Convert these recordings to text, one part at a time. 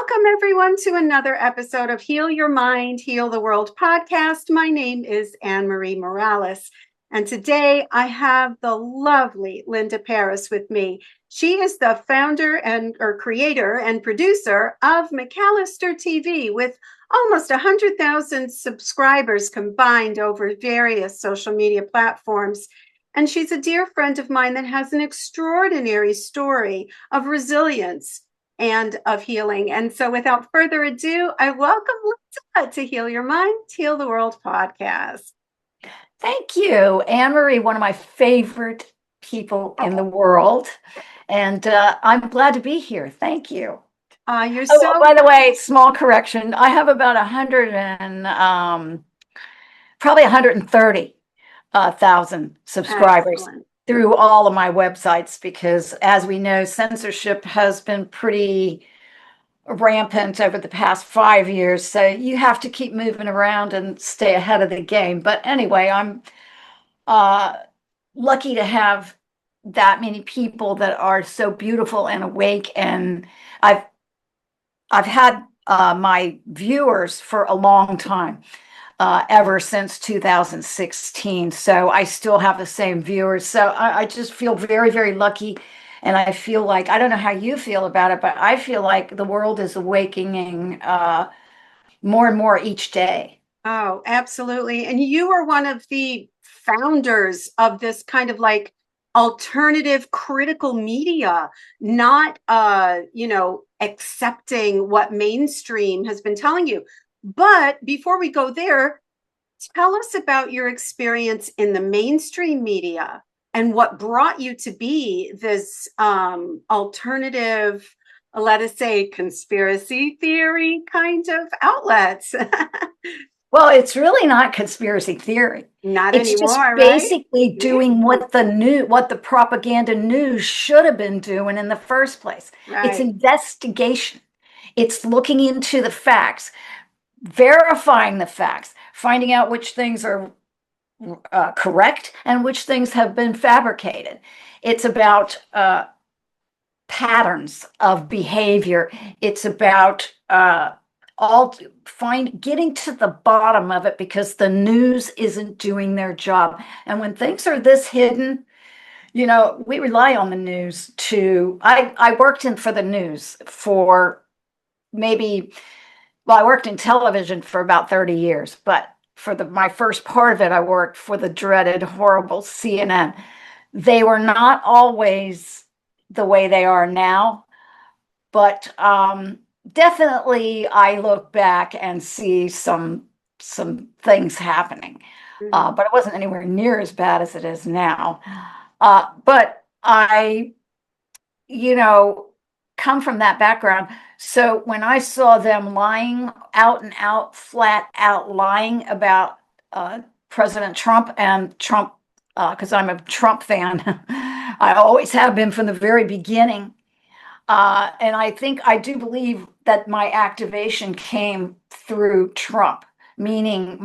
Welcome, everyone, to another episode of Heal Your Mind, Heal the World podcast. My name is Anne-Marie Morales, and today I have the lovely Linda Paris with me. She is the founder or creator and producer of McAllister TV, with almost 100,000 subscribers combined over various social media platforms. And she's a dear friend of mine that has an extraordinary story of resilience and of healing. And so without further ado, I welcome Linda to Heal Your Mind, Heal the World podcast. Thank you, Anne-Marie, one of my favorite people in the world. And I'm glad to be here. Thank you. You're so... by the way, small correction. I have about probably 130,000 subscribers. Excellent. Through all of my websites, because as we know, censorship has been pretty rampant over the past 5 years. So you have to keep moving around and stay ahead of the game. But anyway, I'm lucky to have that many people that are so beautiful and awake. And I've had my viewers for a long time. Ever since 2016. So I still have the same viewers. So I just feel very, very lucky. And I feel like, I don't know how you feel about it, but I feel like the world is awakening more and more each day. Oh, absolutely. And you are one of the founders of this kind of like alternative critical media, not, accepting what mainstream has been telling you. But before we go there, tell us about your experience in the mainstream media and what brought you to be this alternative, let us say, conspiracy theory kind of outlet. Well, it's really not conspiracy theory. Not it's anymore, just right? basically doing what the propaganda news should have been doing in the first place. Right. It's investigation. It's looking into the facts, verifying the facts, finding out which things are correct and which things have been fabricated. It's about patterns of behavior. It's about getting to the bottom of it, because the news isn't doing their job. And when things are this hidden, we rely on the news to. I worked for the news for I worked in television for about 30 years, but for my first part of it, I worked for the dreaded, horrible CNN. They were not always the way they are now, but definitely I look back and see some things happening, but it wasn't anywhere near as bad as it is now. But I, come from that background. So when I saw them lying out and out, flat out lying about President Trump and Trump, because I'm a Trump fan, I always have been from the very beginning. And I do believe that my activation came through Trump, meaning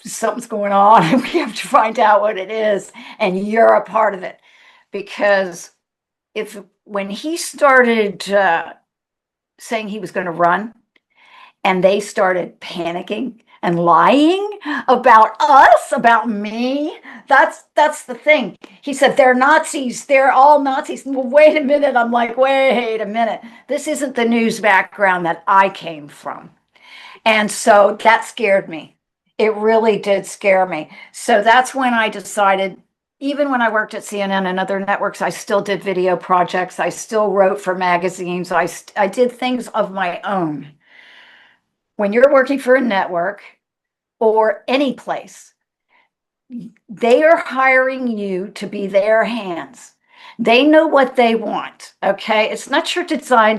something's going on and we have to find out what it is, and you're a part of it. Because when he started saying he was going to run, and they started panicking and lying about us, about me, that's the thing. He said, they're Nazis, they're all Nazis. Well, wait a minute. I'm like, wait a minute. This isn't the news background that I came from. And so that scared me. It really did scare me. So that's when I decided, even when I worked at CNN and other networks, I still did video projects. I still wrote for magazines. I did things of my own. When you're working for a network or any place, they are hiring you to be their hands. They know what they want, okay? It's not your job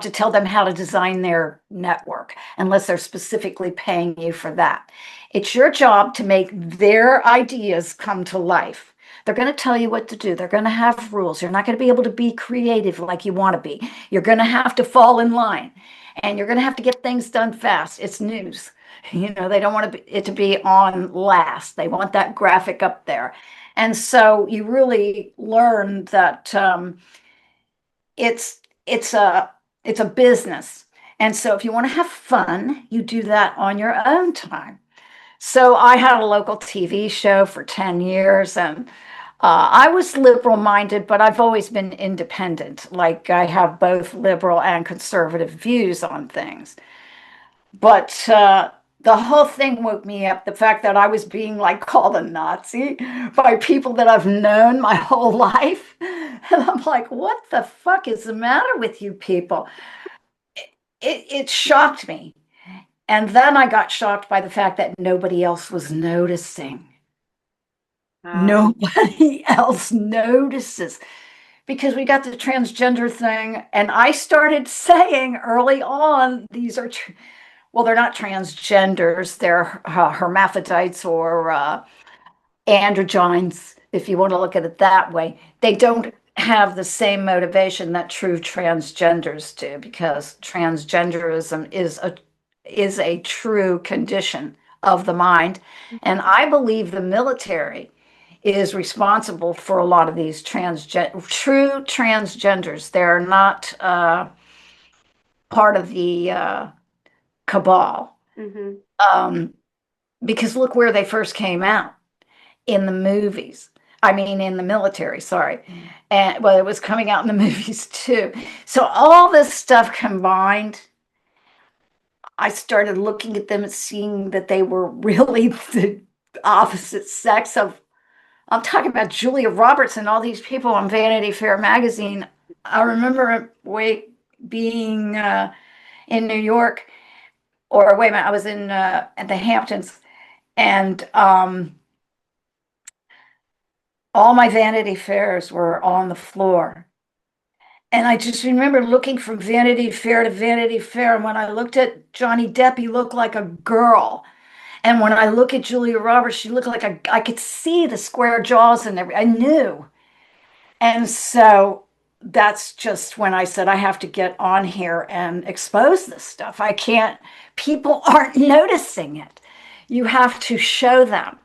to tell them how to design their network unless they're specifically paying you for that. It's your job to make their ideas come to life. They're going to tell you what to do. They're going to have rules. You're not going to be able to be creative like you want to be. You're going to have to fall in line, and you're going to have to get things done fast. It's news. They don't want it to be on last. They want that graphic up there. And so you really learn that it's a business. And so if you want to have fun, you do that on your own time. So I had a local TV show for 10 years, and I was liberal minded, but I've always been independent. Like I have both liberal and conservative views on things. But the whole thing woke me up. The fact that I was being like called a Nazi by people that I've known my whole life. And I'm like, what the fuck is the matter with you people? It shocked me. And then I got shocked by the fact that nobody else was noticing. Nobody else notices because we got the transgender thing. And I started saying early on, these are, well, they're not transgenders, they're hermaphrodites or androgynes, if you want to look at it that way. They don't have the same motivation that true transgenders do because transgenderism is a true condition of the mind. And I believe the military is responsible for a lot of these true transgenders. They're not part of the cabal. Because look where they first came out in the movies. I mean, in the military, sorry. And well, it was coming out in the movies too. So all this stuff combined, I started looking at them and seeing that they were really the opposite sex of, I'm talking about Julia Roberts and all these people on Vanity Fair magazine. I remember being in New York, or wait a minute, I was in at the Hamptons, and all my Vanity Fairs were on the floor. And I just remember looking from Vanity Fair to Vanity Fair. And when I looked at Johnny Depp, he looked like a girl. And when I look at Julia Roberts, she looked like I could see the square jaws and everything. I knew. And so that's just when I said, I have to get on here and expose this stuff. I can't, people aren't noticing it. You have to show them.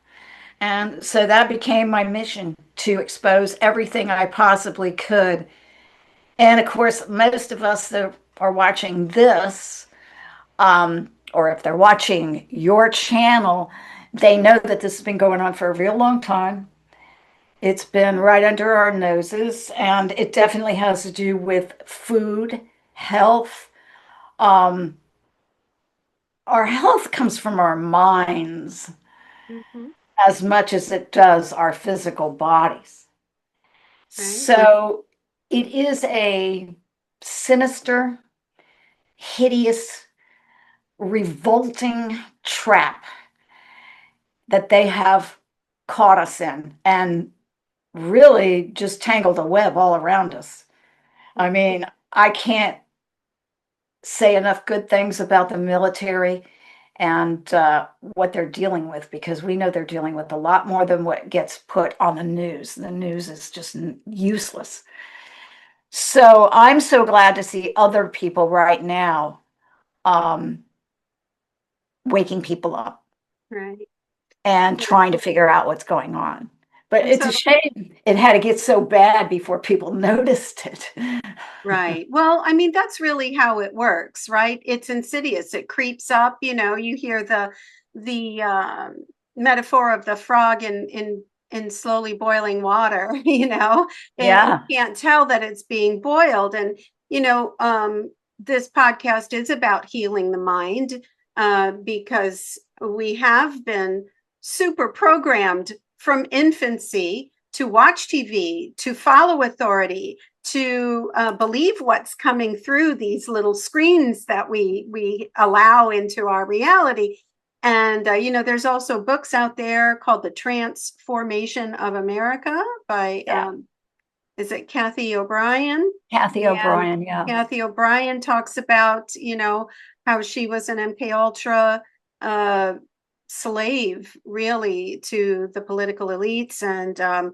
And so that became my mission, to expose everything I possibly could. And of course, most of us that are watching this, or if they're watching your channel, they know that this has been going on for a real long time. It's been right under our noses, and it definitely has to do with food, health. Our health comes from our minds as much as it does our physical bodies. Right. So it is a sinister, hideous, revolting trap that they have caught us in and really just tangled a web all around us. I mean, I can't say enough good things about the military and what they're dealing with, because we know they're dealing with a lot more than what gets put on the news. The news is just useless. So I'm so glad to see other people right now waking people up, right, and trying to figure out what's going on. But it's a shame it had to get so bad before people noticed it. Right. Well, I mean, that's really how it works, right? It's insidious. It creeps up. You know, you hear the metaphor of the frog in slowly boiling water. You know, and you can't tell that it's being boiled. And you know, this podcast is about healing the mind because we have been super programmed from infancy to watch TV, to follow authority, to believe what's coming through these little screens that we allow into our reality. And, you know, there's also books out there called The Transformation of America by, is it Kathy O'Brien? Kathy O'Brien, yeah. Kathy O'Brien talks about, you know, how she was an MK Ultra slave, really, to the political elites. And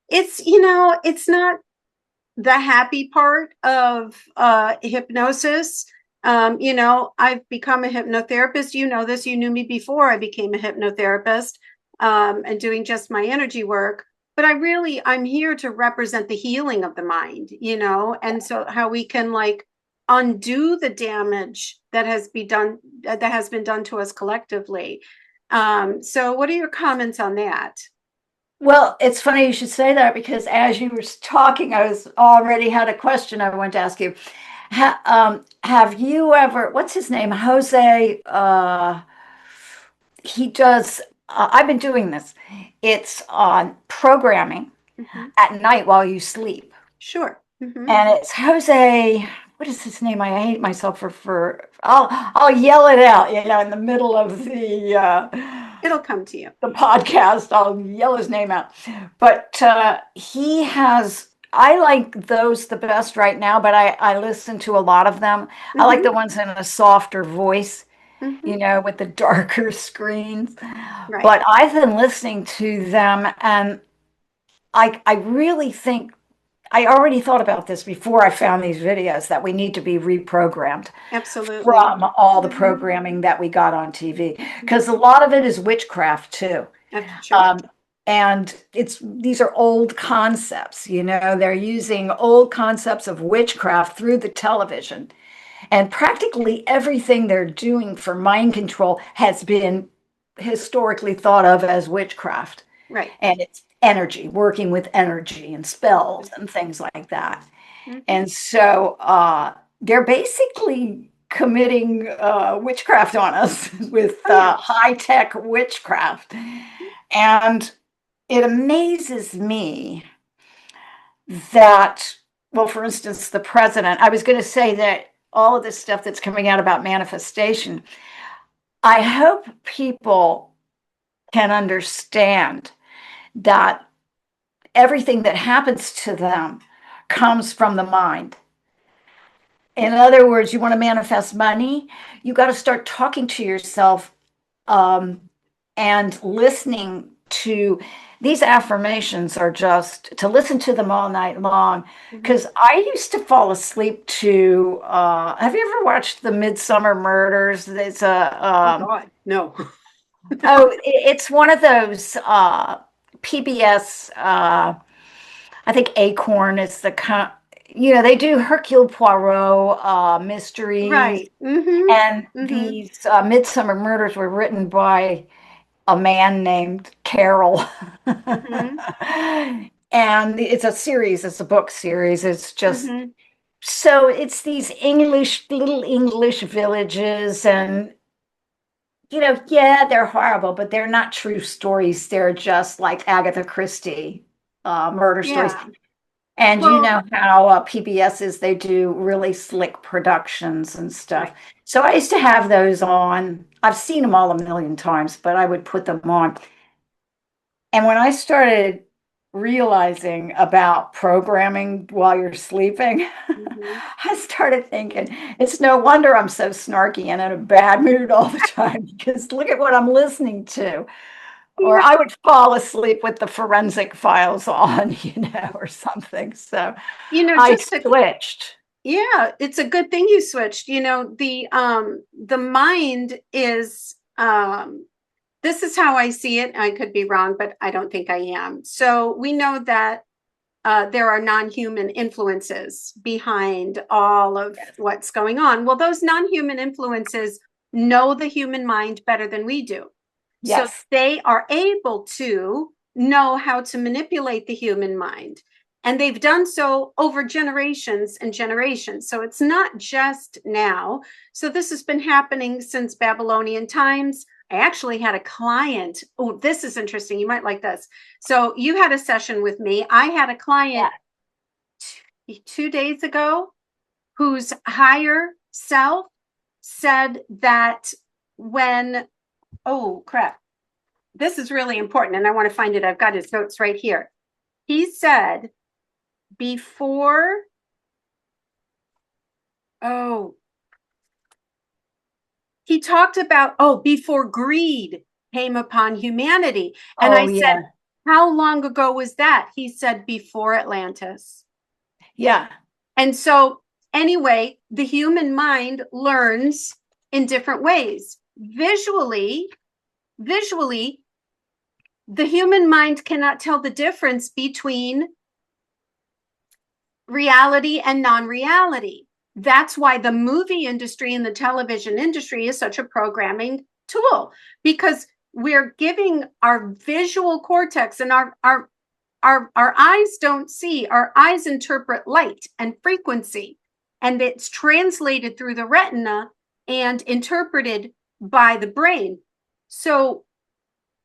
it's, you know, it's not the happy part of hypnosis. You know, I've become a hypnotherapist. You know this. You knew me before I became a hypnotherapist and doing just my energy work. but I'm here to represent the healing of the mind, and so how we can like undo the damage that has been done to us collectively. So what are your comments on that? Well, it's funny you should say that, because as you were talking, I was already had a question I wanted to ask you. Have you ever, what's his name? Jose, he does, I've been doing this. It's on programming at night while you sleep. Sure. And it's Jose, what is his name? I hate myself for I'll yell it out, in the middle of It'll come to you. The podcast. I'll yell his name out. But he has, I like those the best right now, but I listen to a lot of them. I like the ones in a softer voice, with the darker screens. Right. But I've been listening to them, and I really think, I already thought about this before I found these videos, that we need to be reprogrammed. Absolutely. From all the programming that we got on TV, because a lot of it is witchcraft too. And these are old concepts, they're using old concepts of witchcraft through the television. And practically everything they're doing for mind control has been historically thought of as witchcraft. Right. And it's energy, working with energy and spells and things like that. And so they're basically committing witchcraft on us with high-tech witchcraft. And it amazes me that, well, for instance, the president, I was going to say that all of this stuff that's coming out about manifestation, I hope people can understand that everything that happens to them comes from the mind. In other words, you want to manifest money, you got to start talking to yourself and listening to these affirmations. Are just to listen to them all night long, because I used to fall asleep to have you ever watched the Midsummer Murders? It's a oh God, no. It's one of those PBS, I think Acorn is they do Hercule Poirot mysteries. Right. And these Midsummer Murders were written by a man named Carroll. And it's a series, it's a book series. It's just, so it's these little English villages, and they're horrible, but they're not true stories. They're just like Agatha Christie murder stories. And you know how PBS is, they do really slick productions and stuff. Right. So I used to have those on. I've seen them all a million times, but I would put them on. And when I started realizing about programming while you're sleeping, I started thinking, it's no wonder I'm so snarky and in a bad mood all the time, because look at what I'm listening to. Or I would fall asleep with the Forensic Files on, or something. So, I switched. Yeah, it's a good thing you switched. The mind is, this is how I see it. I could be wrong, but I don't think I am. So we know that there are non-human influences behind all of what's going on. Well, those non-human influences know the human mind better than we do. Yes. So they are able to know how to manipulate the human mind. And they've done so over generations and generations. So it's not just now. So this has been happening since Babylonian times. I actually had a client. Oh, this is interesting. You might like this. So you had a session with me. I had a client 2 days ago whose higher self said that when, oh crap, this is really important, and I want to find it. I've got his notes right here. He said before, he talked about, before greed came upon humanity. And I said, how long ago was that? He said before Atlantis. Yeah. And so anyway, the human mind learns in different ways. Visually, the human mind cannot tell the difference between reality and non-reality. That's why the movie industry and the television industry is such a programming tool, because we're giving our visual cortex, and our eyes don't see, our eyes interpret light and frequency, and it's translated through the retina and interpreted by the brain. So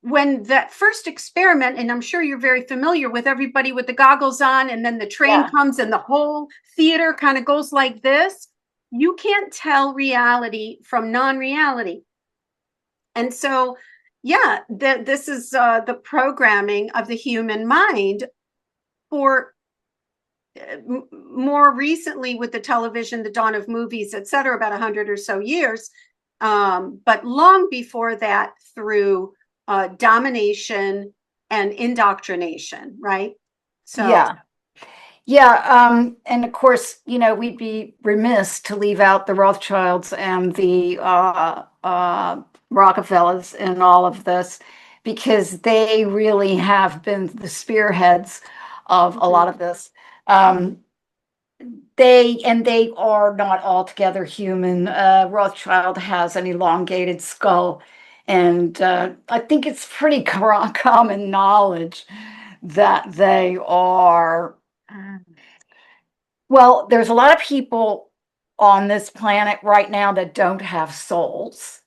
when that first experiment, and I'm sure you're very familiar with everybody with the goggles on, and then the train comes and the whole theater kind of goes like this, you can't tell reality from non-reality. And so, yeah, this is the programming of the human mind. For more recently with the television, the dawn of movies, etc., about 100 or so years, but long before that, through domination and indoctrination, right? So and of course, we'd be remiss to leave out the Rothschilds and the Rockefellers in all of this, because they really have been the spearheads of a lot of this. They are not altogether human. Rothschild has an elongated skull, and I think it's pretty common knowledge that they are. Well, there's a lot of people on this planet right now that don't have souls.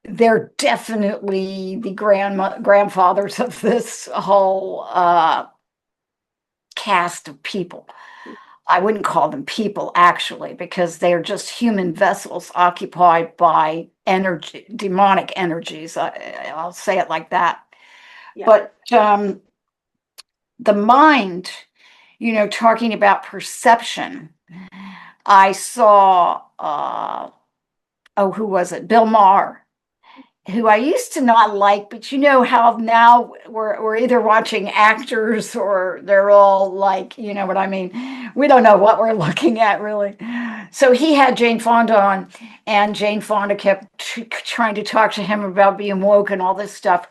They're definitely the grandfathers of this whole cast of people. I wouldn't call them people, actually, because they're just human vessels occupied by energy, demonic energies. I'll say it like that. But the mind, talking about perception, I saw, who was it? Bill Maher, who I used to not like, but how now we're either watching actors or they're all like, you know what I mean? We don't know what we're looking at, really. So he had Jane Fonda on, and Jane Fonda kept trying to talk to him about being woke and all this stuff.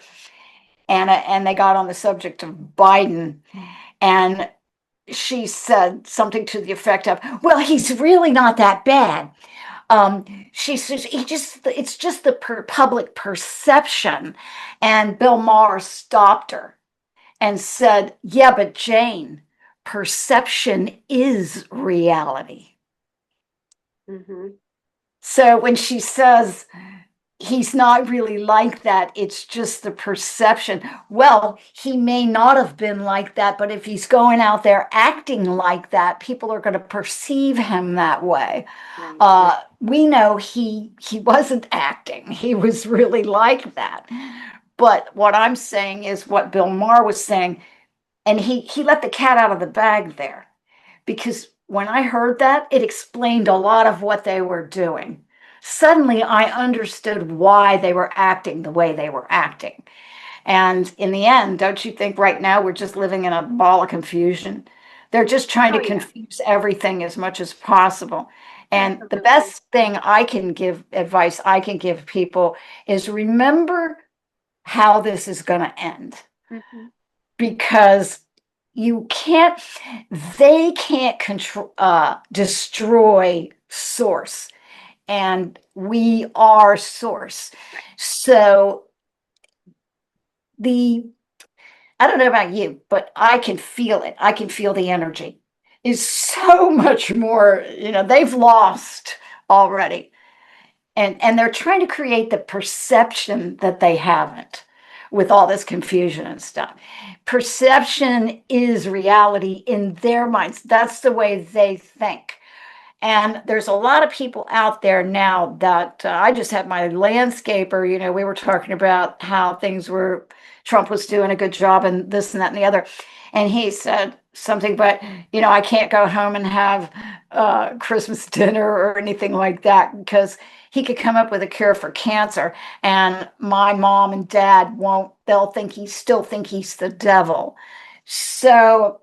And they got on the subject of Biden, and she said something to the effect of, well, he's really not that bad. She says it's just the public perception. And Bill Maher stopped her and said, yeah, but Jane, perception is reality. So when she says he's not really like that, it's just the perception. Well, he may not have been like that, but if he's going out there acting like that, people are going to perceive him that way. We know he wasn't acting. He was really like that. But what I'm saying is what Bill Maher was saying, and he let the cat out of the bag there, because when I heard that, it explained a lot of what they were doing. Suddenly, I understood why they were acting the way they were acting. And in the end, don't you think right now we're just living in a ball of confusion? They're just trying to confuse everything as much as possible. And the best thing advice I can give people is remember how this is going to end. Because they can't destroy source. And we are source. So I don't know about you, but I can feel it. I can feel the energy is so much more, they've lost already. And they're trying to create the perception that they haven't with all this confusion and stuff. Perception is reality in their minds. That's the way they think. And there's a lot of people out there now that I just had my landscaper, we were talking about how Trump was doing a good job and this and that and the other. And he said something, but, I can't go home and have Christmas dinner or anything like that, because he could come up with a cure for cancer. And my mom and dad won't, they'll still think he's the devil. So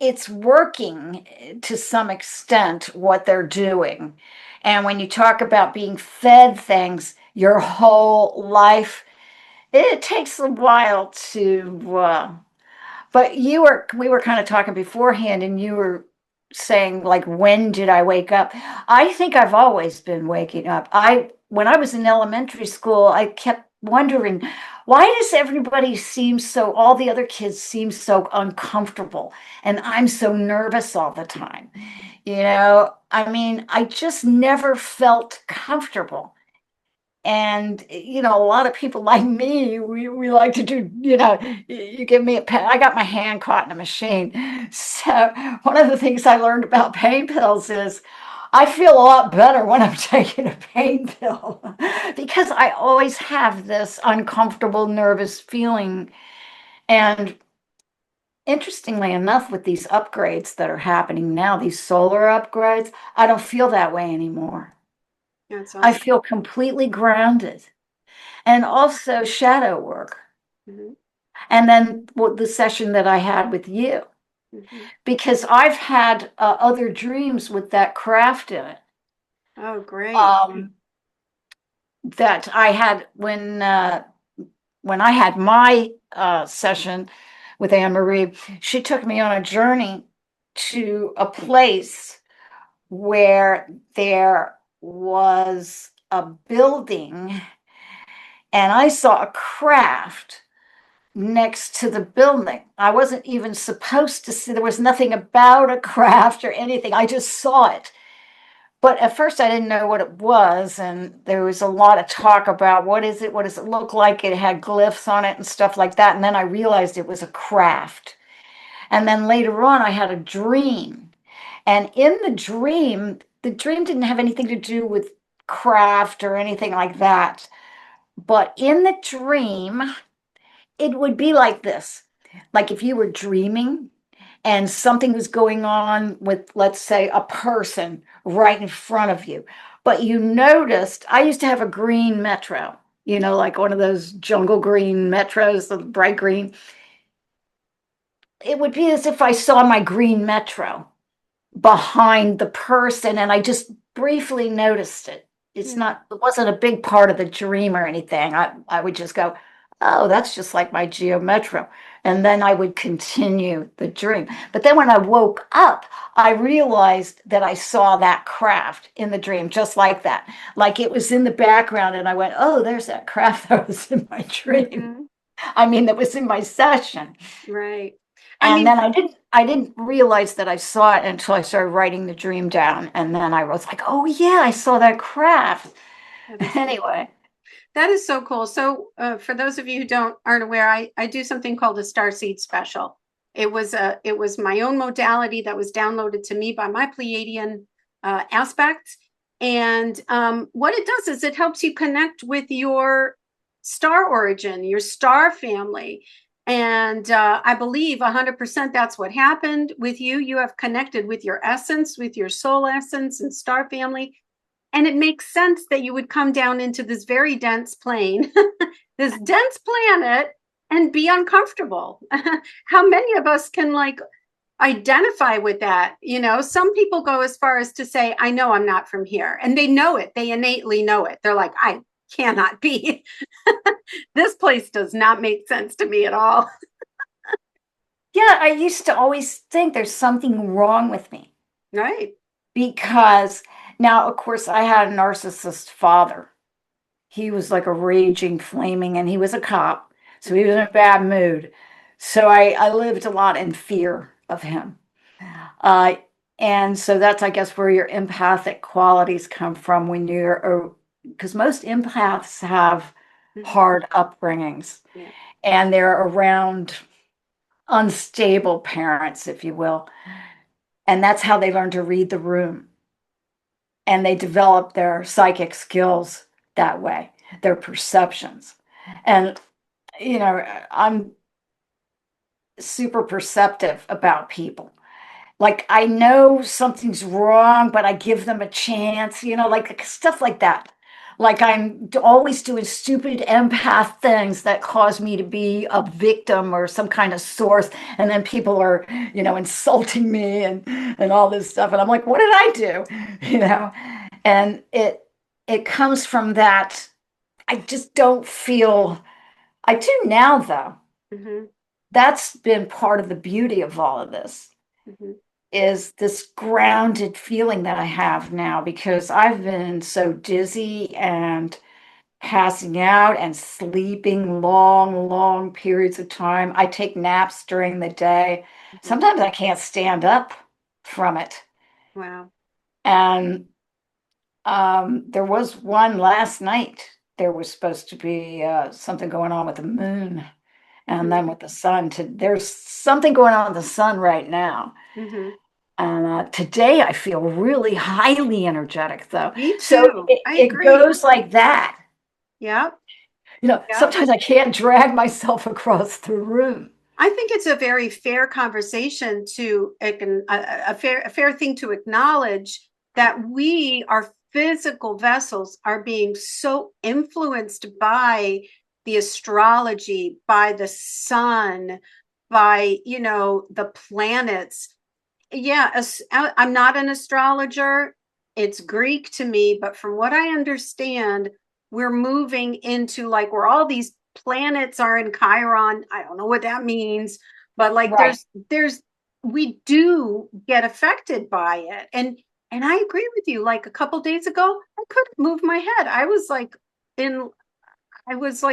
it's working to some extent what they're doing. And when you talk about being fed things your whole life, it takes a while to, but we were kind of talking beforehand, and you were saying, like, when did I wake up? I think I've always been waking up. When I was in elementary school, I kept wondering, why does everybody seem so, all the other kids seem so uncomfortable, and I'm so nervous all the time? I mean, I just never felt comfortable. And, a lot of people like me, we like to do, you give me I got my hand caught in a machine. So one of the things I learned about pain pills is I feel a lot better when I'm taking a pain pill because I always have this uncomfortable, nervous feeling. And interestingly enough, with these upgrades that are happening now, these solar upgrades, I don't feel that way anymore. That's I awesome. feel completely grounded. And also shadow work. Mm-hmm. And then the session that I had with you, Mm-hmm. because I've had other dreams with that craft in it. Oh, great. That I had when I had my session with Anne Marie. She took me on a journey to a place where there was a building, and I saw a craft next to the building. I wasn't even supposed to see, there was nothing about a craft or anything. I just saw it. But at first I didn't know what it was, and there was a lot of talk about what is it? What does it look like? It had glyphs on it and stuff like that. And then I realized it was a craft. And then later on I had a dream. And in the dream didn't have anything to do with craft or anything like that. But in the dream, it would be like this. Like if you were dreaming and something was going on with, let's say, a person right in front of you, but you noticed, I used to have a green Metro, like one of those jungle green Metros, the bright green. It would be as if I saw my green Metro behind the person, and I just briefly noticed it. It wasn't a big part of the dream or anything. I would just go, oh, that's just like my Geo Metro. And then I would continue the dream. But then when I woke up, I realized that I saw that craft in the dream, just like that. Like it was in the background, and I went, oh, there's that craft that was in my dream. Mm-hmm. I mean, that was in my session. Right. I And mean, then I didn't realize that I saw it until I started writing the dream down. And then I was like, oh yeah, I saw that craft. that is Anyway. that is so cool. So, for those of you who aren't aware, I do something called a StarSeed Special. It was my own modality that was downloaded to me by my Pleiadian aspects. And what it does is it helps you connect with your star origin, your star family. And I believe 100% that's what happened with you. You have connected with your essence, with your soul essence and star family. And it makes sense that you would come down into this very dense plane, this dense planet, and be uncomfortable. How many of us can identify with that? Some people go as far as to say, I know I'm not from here. And they know it. They innately know it. They're like, I cannot be. This place does not make sense to me at all. Yeah, I used to always think there's something wrong with me Right. because now, of course, I had a narcissist father. He was like a raging, flaming, and he was a cop. So he was in a bad mood. So I lived a lot in fear of him. Uh, and so that's, I guess, where your empathic qualities come from when because most empaths have hard upbringings, Yeah. and they're around unstable parents, if you will. And that's how they learn to read the room. And they develop their psychic skills that way, their perceptions. And, I'm super perceptive about people. Like I know something's wrong, but I give them a chance, like stuff like that. Like I'm always doing stupid empath things that cause me to be a victim or some kind of source. And then people are, insulting me and all this stuff. And I'm like, what did I do? And it comes from that. I just don't feel I do now, though. Mm-hmm. That's been part of the beauty of all of this, Mm-hmm. is this grounded feeling that I have now, because I've been so dizzy and passing out and sleeping long, long periods of time. I take naps during the day. Mm-hmm. Sometimes I can't stand up from it. Wow. And there was one last night. There was supposed to be something going on with the moon and Mm-hmm. then with the sun. There's something going on with the sun right now. Mm-hmm. And today I feel really highly energetic, though. Me So too. it, I it agree. goes like that. Yep. Yep. Sometimes I can't drag myself across the room. I think it's a very fair conversation to a fair thing to acknowledge that we, our physical vessels, are being so influenced by the astrology, by the sun, by the planets. Yeah, I'm not an astrologer. It's Greek to me, but from what I understand, we're moving into like where all these planets are in Chiron. I don't know what that means, but like Right. there's we do get affected by it. And I agree with you. Like a couple days ago, I couldn't move my head. I was like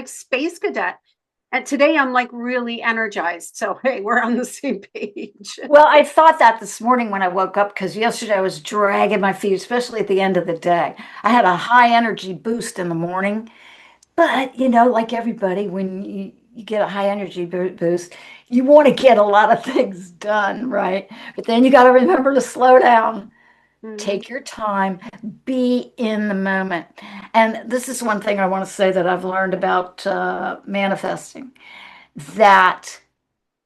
space cadet. And today I'm like really energized. So hey, we're on the same page. Well, I thought that this morning when I woke up, because yesterday I was dragging my feet, especially at the end of the day. I had a high energy boost in the morning, but like everybody, when you get a high energy boost, you want to get a lot of things done, right? But then you got to remember to slow down. Mhm. Take your time, be in the moment. And this is one thing I want to say that I've learned about manifesting, that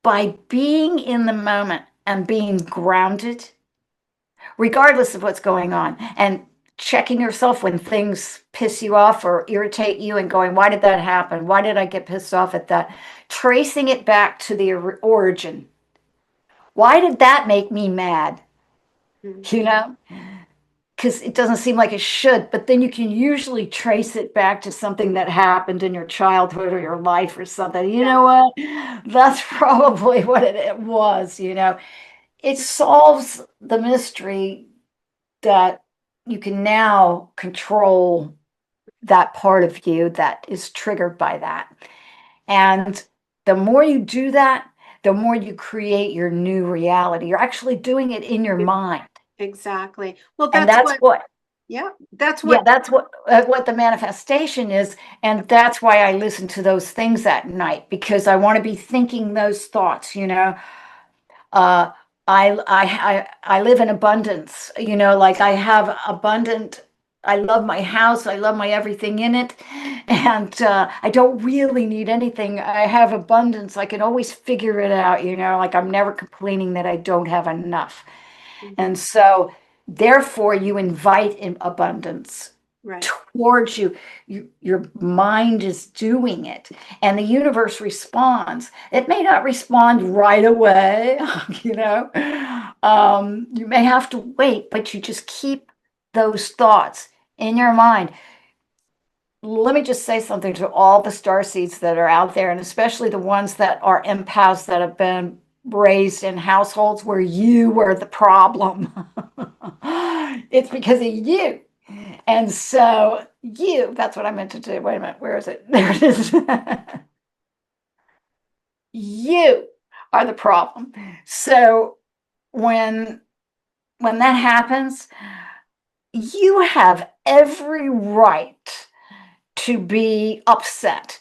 by being in the moment and being grounded, regardless of what's going on, and checking yourself when things piss you off or irritate you and going, why did that happen? Why did I get pissed off at that? Tracing it back to the origin. Why did that make me mad? Mhm. You know? Because it doesn't seem like it should, but then you can usually trace it back to something that happened in your childhood or your life or something. You Yeah. know what? That's probably what it was. It solves the mystery that you can now control that part of you that is triggered by that. And the more you do that, the more you create your new reality. You're actually doing it in your mind. Exactly. Well, And that's that's what, what yeah, that's Yeah, what, that's what the manifestation is, and that's why I listen to those things at night, because I want to be thinking those thoughts. Uh, I live in abundance. Like I have abundant. I love my house. I love my everything in it, and I don't really need anything. I have abundance. I can always figure it out. Like I'm never complaining that I don't have enough. Mhm. And so, therefore, you invite in abundance Right. towards you. Your mind is doing it, and the universe responds. It may not respond right away, you know. You may have to wait, but you just keep those thoughts in your mind. Let me just say something to all the star seeds that are out there, and especially the ones that are empaths that have been raised in households where you were the problem. It's because of you. And so that's what I meant to do. Wait a minute, where is it? There it is. You are the problem. So when when that happens, you have every right to be upset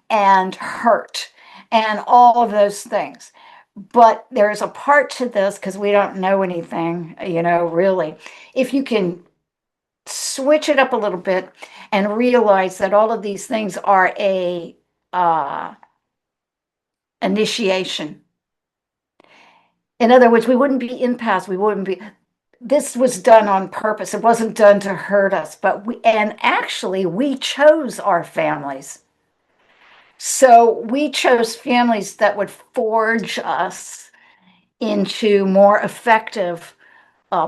and hurt and all of those things. But there's a part to this, because we don't know anything, really. If you can switch it up a little bit and realize that all of these things are a uh, initiation. In other words, we wouldn't be impasse. We wouldn't be. This was done on purpose. It wasn't done to hurt us, and actually we chose our families. So we chose families that would forge us into more effective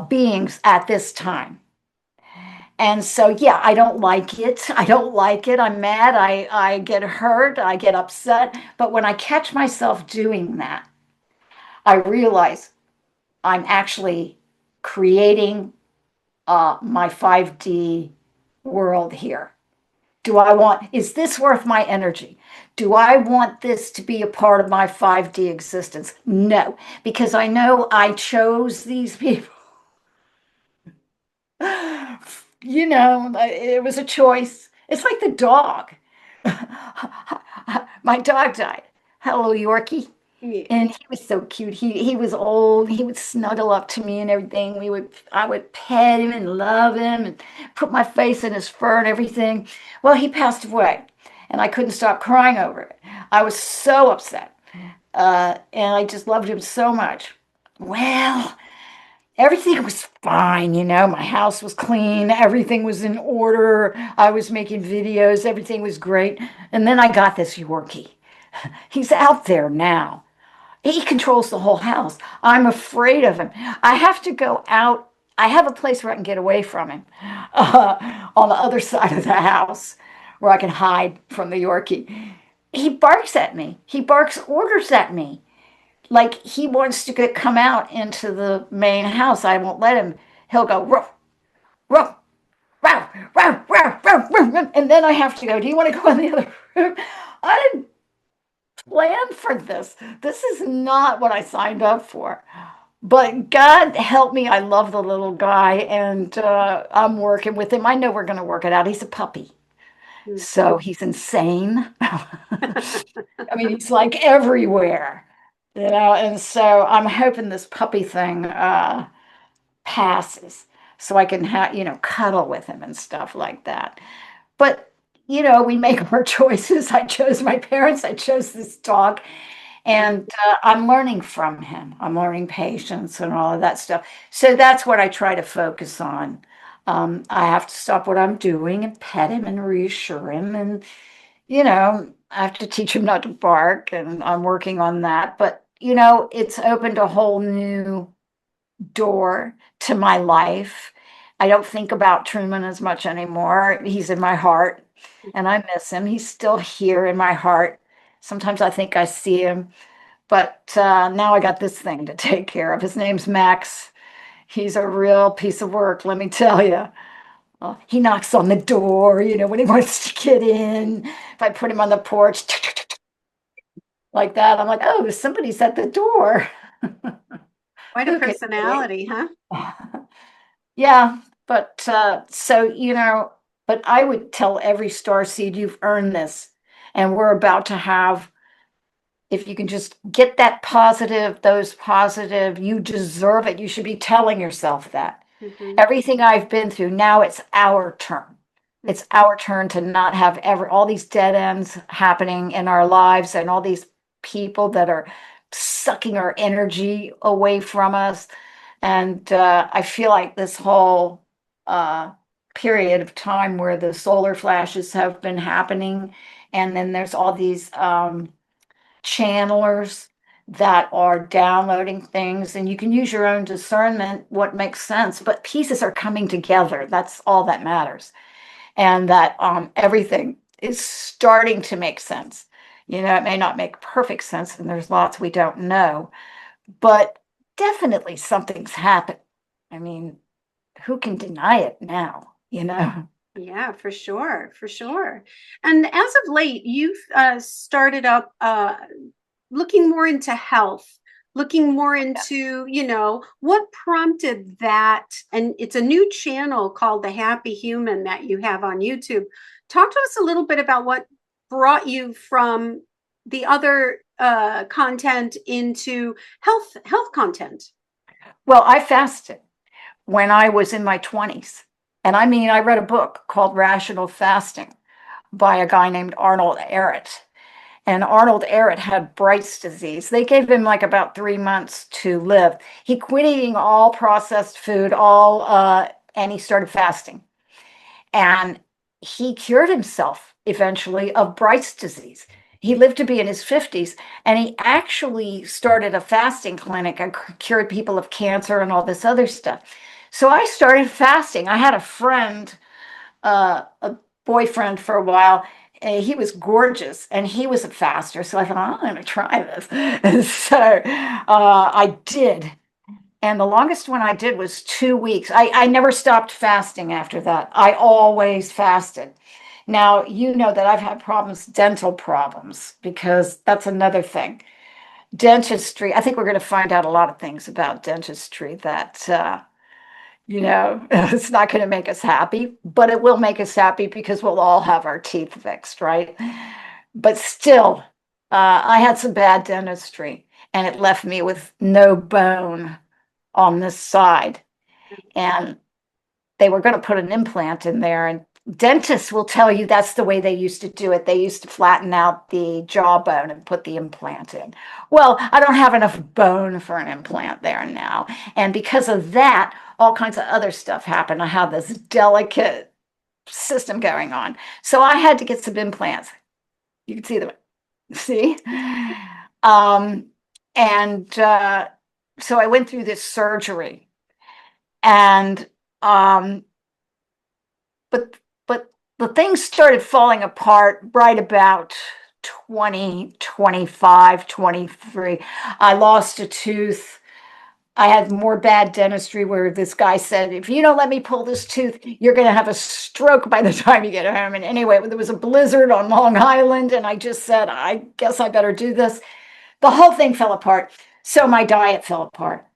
beings at this time. And so, yeah, I don't like it. I don't like it. I'm mad. I get hurt. I get upset. But when I catch myself doing that, I realize I'm actually creating my 5D world here. Is this worth my energy? Do I want this to be a part of my 5D existence? No, because I know I chose these people. It was a choice. It's like the dog. My dog died. Hello, Yorkie. Yeah. And he was so cute. He was old. He would snuggle up to me and everything. I would pet him and love him and put my face in his fur and everything. Well, he passed away, and I couldn't stop crying over it. I was so upset, and I just loved him so much. Well, everything was fine, My house was clean, everything was in order. I was making videos, everything was great. And then I got this Yorkie. He's out there now. He controls the whole house. I'm afraid of him. I have to go out. I have a place where I can get away from him on the other side of the house where I can hide from the Yorkie. He barks at me. He barks orders at me. Like he wants to come out into the main house. I won't let him. He'll go, ruff, ruff, ruff, ruff, ruff, ruff, ruff, and then I have to go, do you want to go in the other room? I didn't plan for this. This is not what I signed up for. But God help me. I love the little guy, and I'm working with him. I know we're going to work it out. He's a puppy. So he's insane. I mean, he's like everywhere, and so I'm hoping this puppy thing passes so I can cuddle with him and stuff like that. But we make our choices. I chose my parents. I chose this dog. And I'm learning from him. I'm learning patience and all of that stuff. So that's what I try to focus on. I have to stop what I'm doing and pet him and reassure him. And, I have to teach him not to bark. And I'm working on that. But, it's opened a whole new door to my life. I don't think about Truman as much anymore. He's in my heart. And I miss him. He's still here in my heart. Sometimes I think I see him, but now I got this thing to take care of. His name's Max. He's a real piece of work, let me tell you. He knocks on the door, when he wants to get in. If I put him on the porch, like that, I'm like, oh, somebody's at the door. Quite a personality, huh? Yeah, but but I would tell every starseed, you've earned this. And we're about to have, if you can just get that positive, those positive, you deserve it. You should be telling yourself that. Everything I've been through, now it's our turn. It's our turn to not have all these dead ends happening in our lives and all these people that are sucking our energy away from us. And I feel like this whole period of time where the solar flashes have been happening, and then there's all these channelers that are downloading things, and you can use your own discernment, what makes sense, but pieces are coming together. That's all that matters. And that everything is starting to make sense. It may not make perfect sense, and there's lots we don't know, but definitely something's happened. I mean, who can deny it now, Yeah, for sure, for sure. And as of late, you've started up looking more into health, looking more into, what prompted that? And it's a new channel called The Happy Human that you have on YouTube. Talk to us a little bit about what brought you from the other content into health content. Well, I fasted when I was in my 20s. And I mean, I read a book called Rational Fasting by a guy named Arnold Ehret. And Arnold Ehret had Bright's disease. They gave him like about 3 months to live. He quit eating all processed food, and he started fasting. And he cured himself eventually of Bright's disease. He lived to be in his 50s, and he actually started a fasting clinic and cured people of cancer and all this other stuff. So I started fasting. I had a friend a boyfriend for a while. He was gorgeous and he was a faster. So I thought, I'm going to try this. And so I did. And the longest one I did was 2 weeks. I never stopped fasting after that. I always fasted. Now, you know that I've had problems, dental problems, because that's another thing. Dentistry, I think we're going to find out a lot of things about dentistry that, it's not going to make us happy, but it will make us happy because we'll all have our teeth fixed, right? But still, I had some bad dentistry and it left me with no bone on this side. And they were going to put an implant in there. And dentists will tell you that's the way they used to do it. They used to flatten out the jawbone and put the implant in. Well, I don't have enough bone for an implant there now. And because of that, all kinds of other stuff happened. I have this delicate system going on. So I had to get some implants. You can see them. See? So I went through this surgery, and but the things started falling apart right about 20, 25, 23. I lost a tooth. I had more bad dentistry where this guy said, if you don't let me pull this tooth, you're going to have a stroke by the time you get home. And anyway, there was a blizzard on Long Island, and I just said, I guess I better do this. The whole thing fell apart. So my diet fell apart.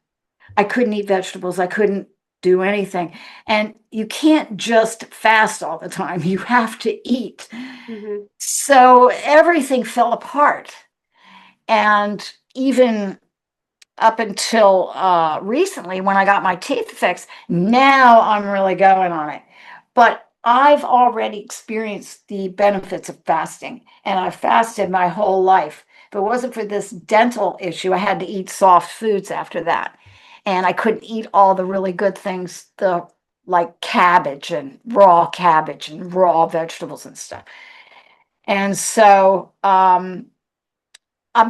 I couldn't eat vegetables. I couldn't do anything. And you can't just fast all the time. You have to eat. Mm-hmm. So everything fell apart. And even up until recently, when I got my teeth fixed, now I'm really going on it. But I've already experienced the benefits of fasting, and I've fasted my whole life. If it wasn't for this dental issue, I had to eat soft foods after that. And I couldn't eat all the really good things, like cabbage and raw vegetables and stuff. And so I'm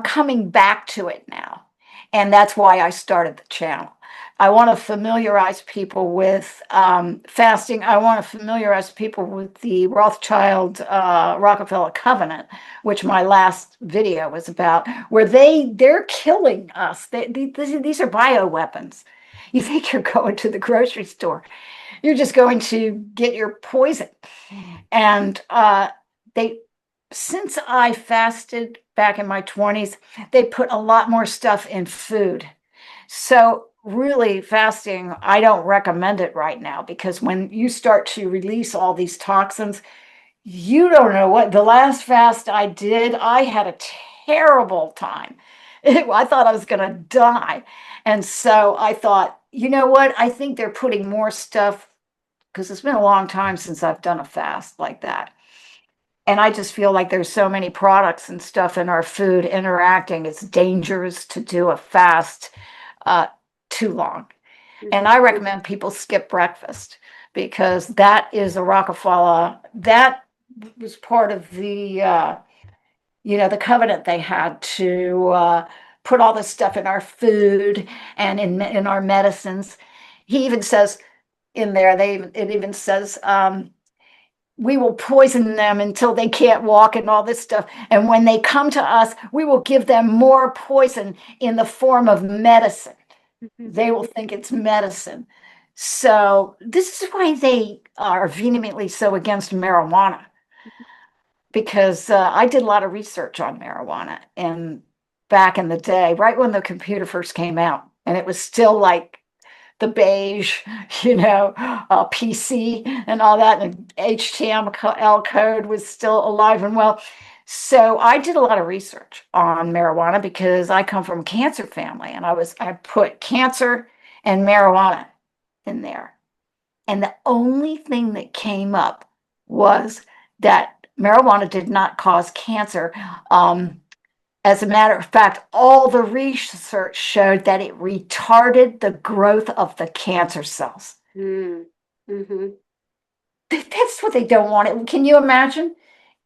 coming back to it now. And that's why I started the channel. I want to familiarize people with fasting. I want to familiarize people with the Rothschild Rockefeller Covenant, which my last video was about, where they're killing us. These are bioweapons. You think you're going to the grocery store. You're just going to get your poison. And since I fasted back in my 20s, they put a lot more stuff in food. So really fasting, I don't recommend it right now, because when you start to release all these toxins, you don't know what. The last fast I did, I had a terrible time. I thought I was going to die. And so I thought, you know what? I think they're putting more stuff, because it's been a long time since I've done a fast like that. And I just feel like there's so many products and stuff in our food interacting. It's dangerous to do a fast too long. And I recommend people skip breakfast, because that is a Rockefeller. That was part of the, the covenant they had to put all this stuff in our food and in our medicines. He even says in there, it even says, we will poison them until they can't walk and all this stuff. And when they come to us, we will give them more poison in the form of medicine. Mm-hmm. They will think it's medicine. So this is why they are vehemently so against marijuana. Because I did a lot of research on marijuana back in the day, right when the computer first came out. And it was still like the beige, PC and all that, and HTML code was still alive and well. So I did a lot of research on marijuana, because I come from a cancer family, and I put cancer and marijuana in there. And the only thing that came up was that marijuana did not cause cancer. As a matter of fact, all the research showed that it retarded the growth of the cancer cells. Mm-hmm. That's what they don't want. Can you imagine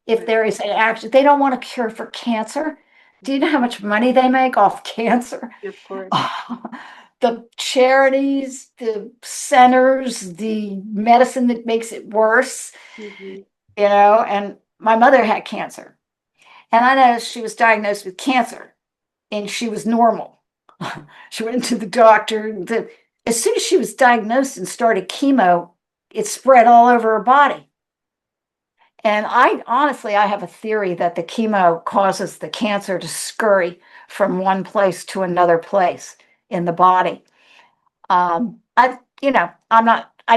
if there is an action? They don't want a cure for cancer. Do you know how much money they make off cancer? Of course. the charities, the centers, the medicine that makes it worse, and my mother had cancer. And I know she was diagnosed with cancer and she was normal. She went to the doctor. As soon as she was diagnosed and started chemo, it spread all over her body. And I have a theory that the chemo causes the cancer to scurry from one place to another place in the body. I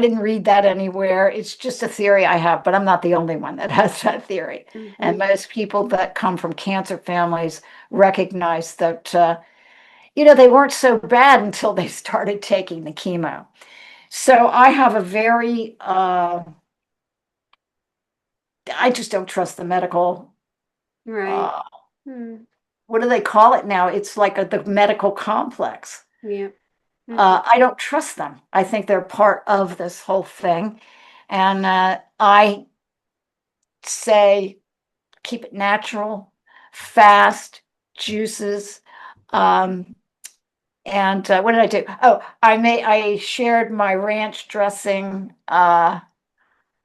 didn't read that anywhere. It's just a theory I have, but I'm not the only one that has that theory. And most people that come from cancer families recognize that, they weren't so bad until they started taking the chemo. So I have a very, I just don't trust the medical. Right. What do they call it now? It's like the medical complex. Yeah. I don't trust them. I think they're part of this whole thing. And I say keep it natural, fast, juices. And what did I do? Oh, I shared my ranch dressing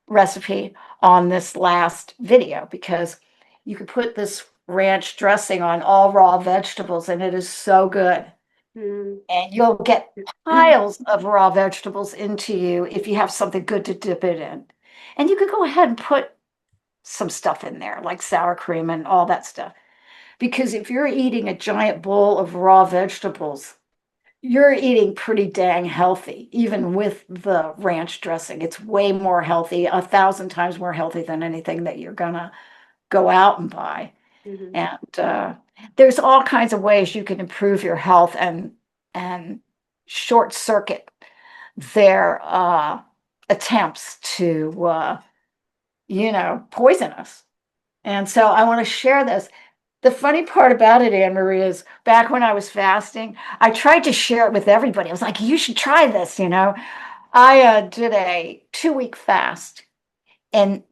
recipe on this last video because you could put this ranch dressing on all raw vegetables and it is so good. And you'll get piles of raw vegetables into you if you have something good to dip it in. And you could go ahead and put some stuff in there, like sour cream and all that stuff. Because if you're eating a giant bowl of raw vegetables, you're eating pretty dang healthy, even with the ranch dressing. It's way more healthy, 1,000 times more healthy than anything that you're going to go out and buy. And there's all kinds of ways you can improve your health and short circuit their attempts to, poison us. And so I want to share this. The funny part about it, Anne Marie, is back when I was fasting, I tried to share it with everybody. I was like, you should try this, I did a 2-week fast. And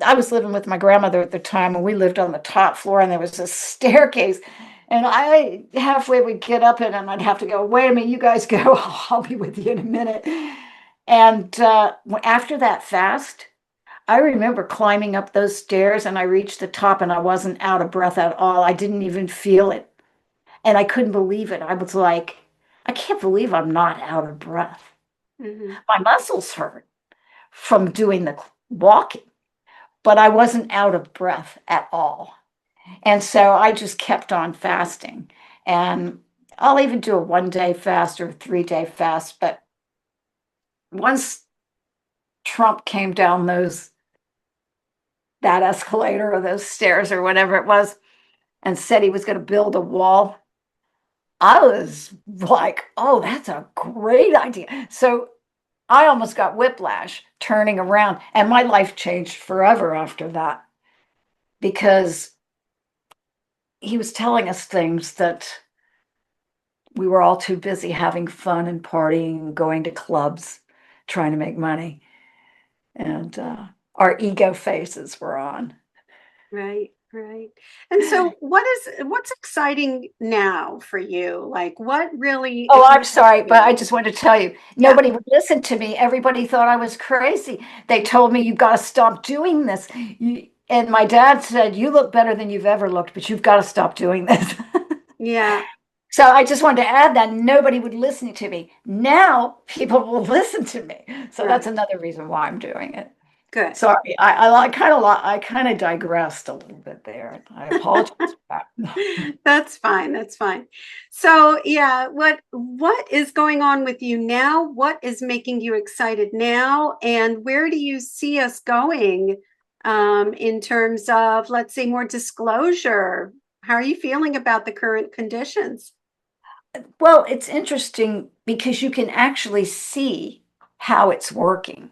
I was living with my grandmother at the time, and we lived on the top floor, and there was a staircase. And I halfway would get up it, and I'd have to go, wait a minute, you guys go. I'll be with you in a minute. And after that fast, I remember climbing up those stairs, and I reached the top, and I wasn't out of breath at all. I didn't even feel it. And I couldn't believe it. I was like, I can't believe I'm not out of breath. My muscles hurt from doing the walking, but I wasn't out of breath at all. And so I just kept on fasting. And I'll even do a 1-day fast or a 3-day fast. But once Trump came down that escalator or those stairs or whatever it was and said he was going to build a wall, I was like, oh, that's a great idea. So I almost got whiplash turning around, and my life changed forever after that because he was telling us things that we were all too busy having fun and partying and going to clubs, trying to make money. And our ego faces were on. Right. And so what's exciting now for you? Like what really? Oh, I'm sorry, but I just wanted to tell you, nobody would listen to me. Everybody thought I was crazy. They told me, you've got to stop doing this. And my dad said, you look better than you've ever looked, but you've got to stop doing this. Yeah. So I just wanted to add that nobody would listen to me. Now people will listen to me. So that's another reason why I'm doing it. Good. Sorry, I kind of digressed a little bit there. I apologize for that. That's fine. So yeah, what is going on with you now? What is making you excited now? And where do you see us going in terms of, let's say, more disclosure? How are you feeling about the current conditions? Well, it's interesting because you can actually see how it's working.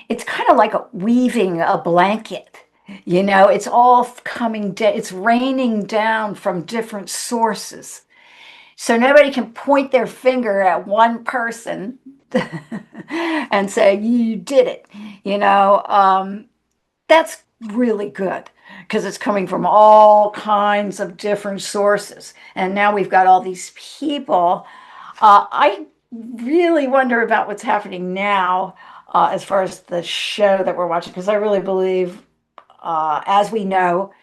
It's kind of like weaving a blanket. It's all coming down, it's raining down from different sources. So nobody can point their finger at one person and say, you did it. That's really good because it's coming from all kinds of different sources. And now we've got all these people. I really wonder about what's happening now as far as the show that we're watching, because I really believe, as we know,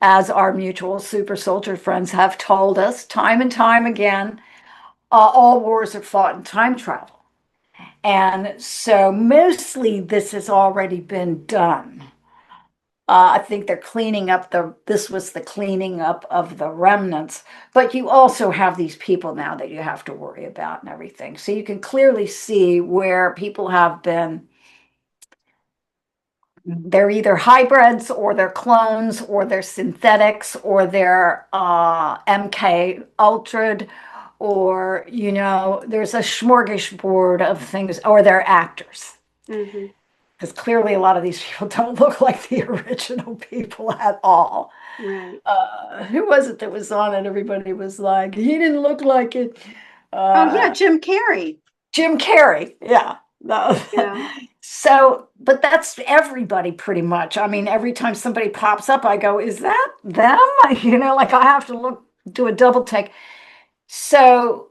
as our mutual super soldier friends have told us time and time again, all wars are fought in time travel. And so mostly this has already been done. I think they're cleaning up this was the cleaning up of the remnants, but you also have these people now that you have to worry about and everything. So you can clearly see where people have been, they're either hybrids or they're clones or they're synthetics or they're MK ultra'd, or, there's a smorgasbord of things, or they're actors. Mm-hmm. Because clearly a lot of these people don't look like the original people at all. Right. Who was it that was on it? Everybody was like, he didn't look like it. Oh yeah, Jim Carrey. Jim Carrey. Yeah. No. Yeah. So, but that's everybody pretty much. I mean, every time somebody pops up, I go, is that them? Like I have to do a double take. So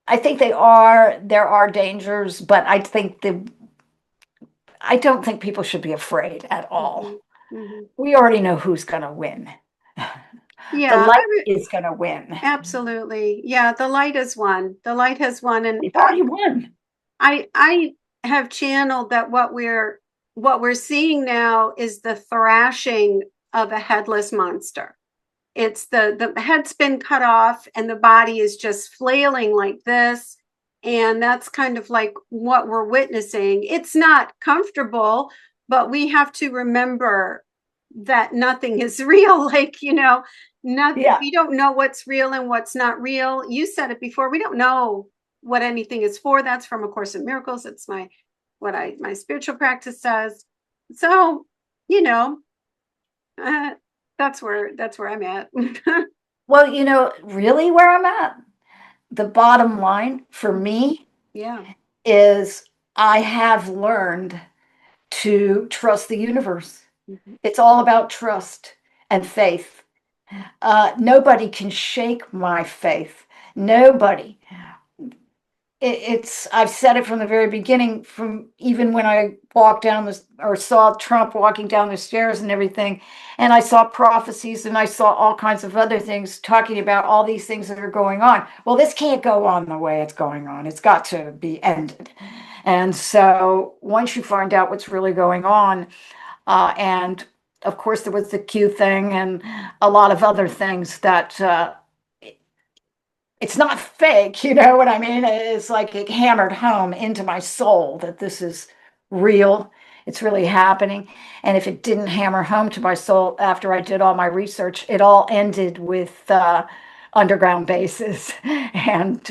I think there are dangers, but I don't think people should be afraid at all. Mm-hmm. Mm-hmm. We already know who's going to win. Yeah, the light is going to win. Absolutely. Yeah, the light has won. The light has won, and They've already won. I have channeled that what we're seeing now is the thrashing of a headless monster. It's the head's been cut off and the body is just flailing like this. And that's kind of like what we're witnessing. It's not comfortable, but we have to remember that nothing is real. Nothing. Yeah. We don't know what's real and what's not real. You said it before. We don't know what anything is for. That's from A Course in Miracles. It's my spiritual practice says. So, that's where I'm at. Well, really where I'm at, the bottom line for me is I have learned to trust the universe. Mm-hmm. It's all about trust and faith. Nobody can shake my faith. Nobody. I've said it from the very beginning, from even when I walked down or saw Trump walking down the stairs and everything, and I saw prophecies and I saw all kinds of other things talking about all these things that are going on. Well, this can't go on the way it's going on. It's got to be ended. And so once you find out what's really going on, and of course there was the Q thing and a lot of other things that it's not fake, you know what I mean? It's like it hammered home into my soul that this is real. It's really happening. And if it didn't hammer home to my soul after I did all my research, it all ended with underground bases and,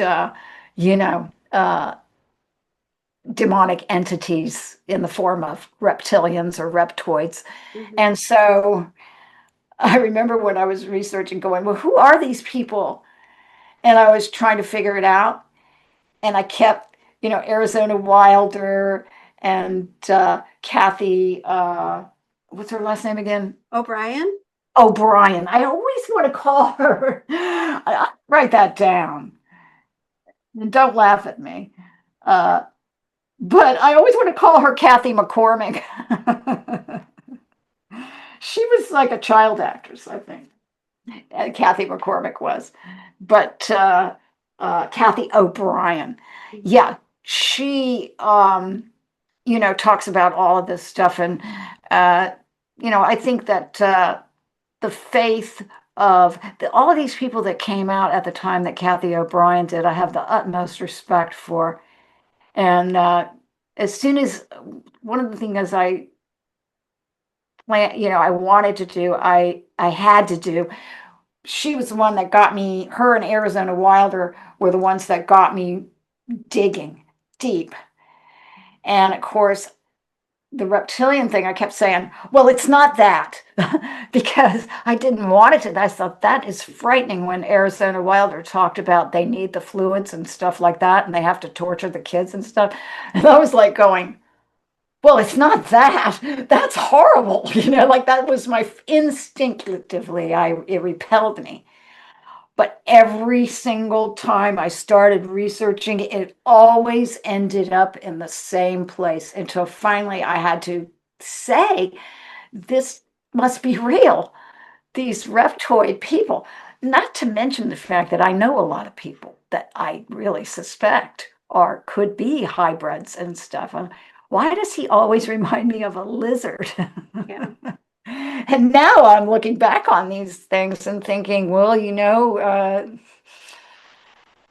demonic entities in the form of reptilians or reptoids. Mm-hmm. And so I remember when I was researching going, well, who are these people? And I was trying to figure it out. And I kept, Arizona Wilder and Kathy, what's her last name again? O'Brien. I always want to call her. I write that down. And don't laugh at me. But I always want to call her Kathy McCormick. She was like a child actress, I think. Kathy McCormick was. But Kathy O'Brien. Yeah, she, talks about all of this stuff. And, I think that the faith of all of these people that came out at the time that Kathy O'Brien did, I have the utmost respect for. And as soon as one of the things I wanted to do, I had to do. She was the one that got me, her and Arizona Wilder were the ones that got me digging deep. And of course, the reptilian thing, I kept saying, well, it's not that, because I didn't want it to. I thought that is frightening when Arizona Wilder talked about they need the fluids and stuff like that, and they have to torture the kids and stuff. And I was like going, well, it's not that. That's horrible. Like that was my instinctively, it repelled me. But every single time I started researching, it always ended up in the same place until finally I had to say, this must be real. These reptoid people, not to mention the fact that I know a lot of people that I really suspect or could be hybrids and stuff. Why does he always remind me of a lizard? Yeah. And now I'm looking back on these things and thinking, well,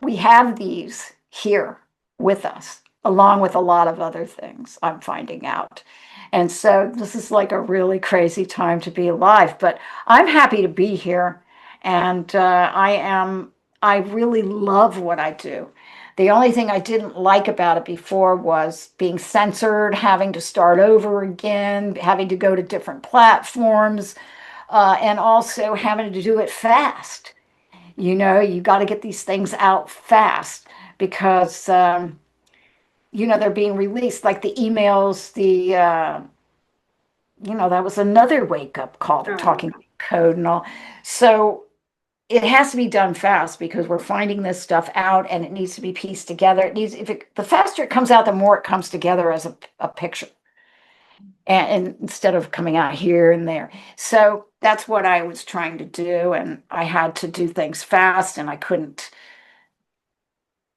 we have these here with us, along with a lot of other things I'm finding out. And so this is like a really crazy time to be alive, but I'm happy to be here. And I really love what I do. The only thing I didn't like about it before was being censored, having to start over again, having to go to different platforms, and also having to do it fast. You got to get these things out fast because, they're being released, like the emails, that was another wake up call. They're talking code and all. So it has to be done fast because we're finding this stuff out and it needs to be pieced together. The faster it comes out, the more it comes together as a picture. And instead of coming out here and there. So that's what I was trying to do. And I had to do things fast and I couldn't,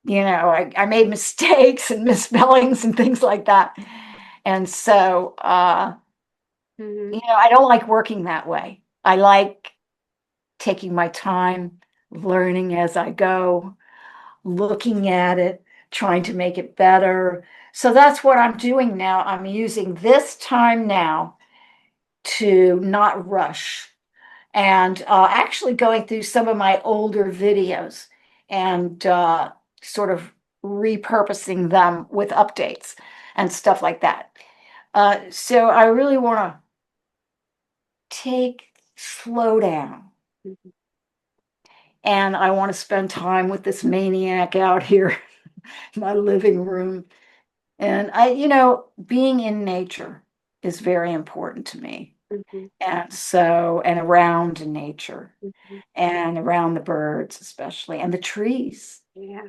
I made mistakes and misspellings and things like that. And so, I don't like working that way. I like taking my time, learning as I go, looking at it, trying to make it better. So that's what I'm doing now. I'm using this time now to not rush and actually going through some of my older videos and sort of repurposing them with updates and stuff like that. So I really want to slow down. Mm-hmm. And I want to spend time with this maniac out here in my living room. And being in nature is very important to me. Mm-hmm. And around nature Mm-hmm. and around the birds, especially, and the trees. Yeah.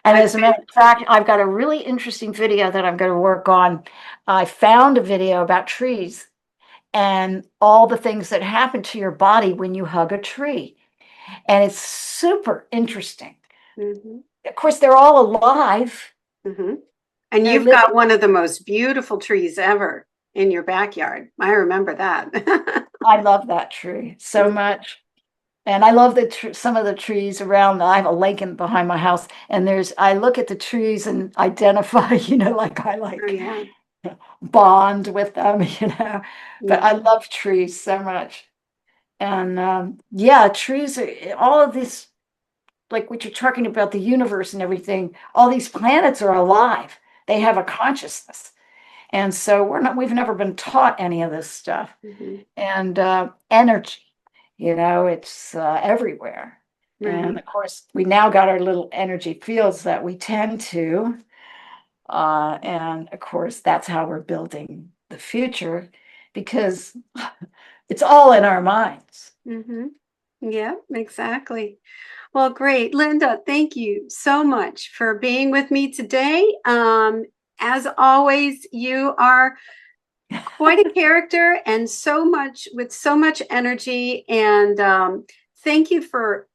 And as a matter of fact, I've got a really interesting video that I'm going to work on. I found a video about trees and all the things that happen to your body when you hug a tree. And it's super interesting. Mm-hmm. Of course, they're all alive. Mm-hmm. And you've got one of the most beautiful trees ever in your backyard. I remember that. I love that tree so much. And I love some of the trees around. I have a lake behind my house, and I look at the trees and identify, like I like bond with them, But I love trees so much. And trees are all of this, like what you're talking about, the universe and everything. All these planets are alive. They have a consciousness. And so we've never been taught any of this stuff. Mm-hmm. And energy, it's everywhere. Right. And of course, we now got our little energy fields that we tend to. And of course, that's how we're building the future because it's all in our minds. Mm-hmm. Yeah, exactly. Well, great. Linda, thank you so much for being with me today. As always, you are quite a character and with so much energy. And thank you for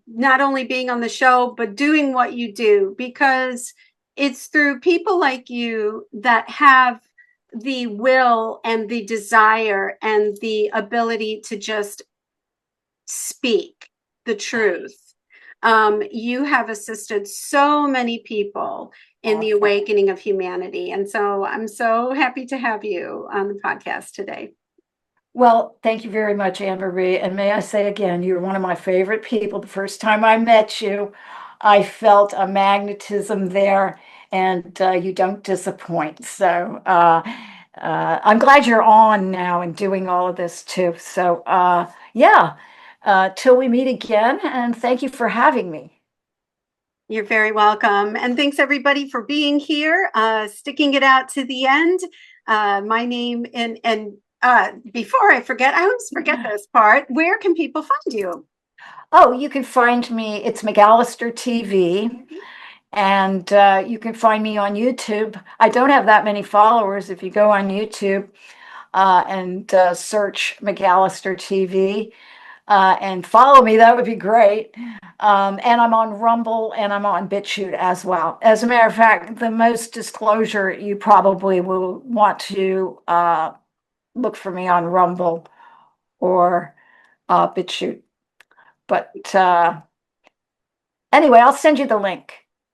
not only being on the show, but doing what you do, because it's through people like you that have the will and the desire and the ability to just speak the truth. You have assisted so many people in the awakening of humanity. And so I'm so happy to have you on the podcast today. Well, thank you very much, Anne-Marie. And may I say again, you're one of my favorite people. The first time I met you, I felt a magnetism there, and you don't disappoint. So I'm glad you're on now and doing all of this too. So till we meet again, and thank you for having me. You're very welcome. And thanks everybody for being here, sticking it out to the end. My name and before I forget, I always forget this part. Where can people find you? Oh, you can find me. It's McAllister TV. And you can find me on YouTube. I don't have that many followers. If you go on YouTube and search McAllister TV and follow me, that would be great. And I'm on Rumble and I'm on BitChute as well. As a matter of fact, the most disclosure, you probably will want to look for me on Rumble or BitChute. But anyway, I'll send you the link.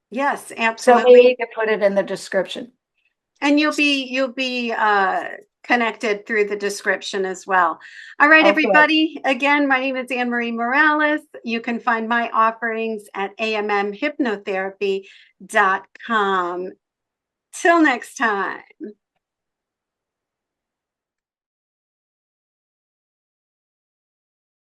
Yes, So absolutely. maybe you can put it in the description. And you'll be connected through the description as well. All right, Okay. everybody. Again, my name is Anne Marie Morales. You can find my offerings at ammhypnotherapy.com. Till next time.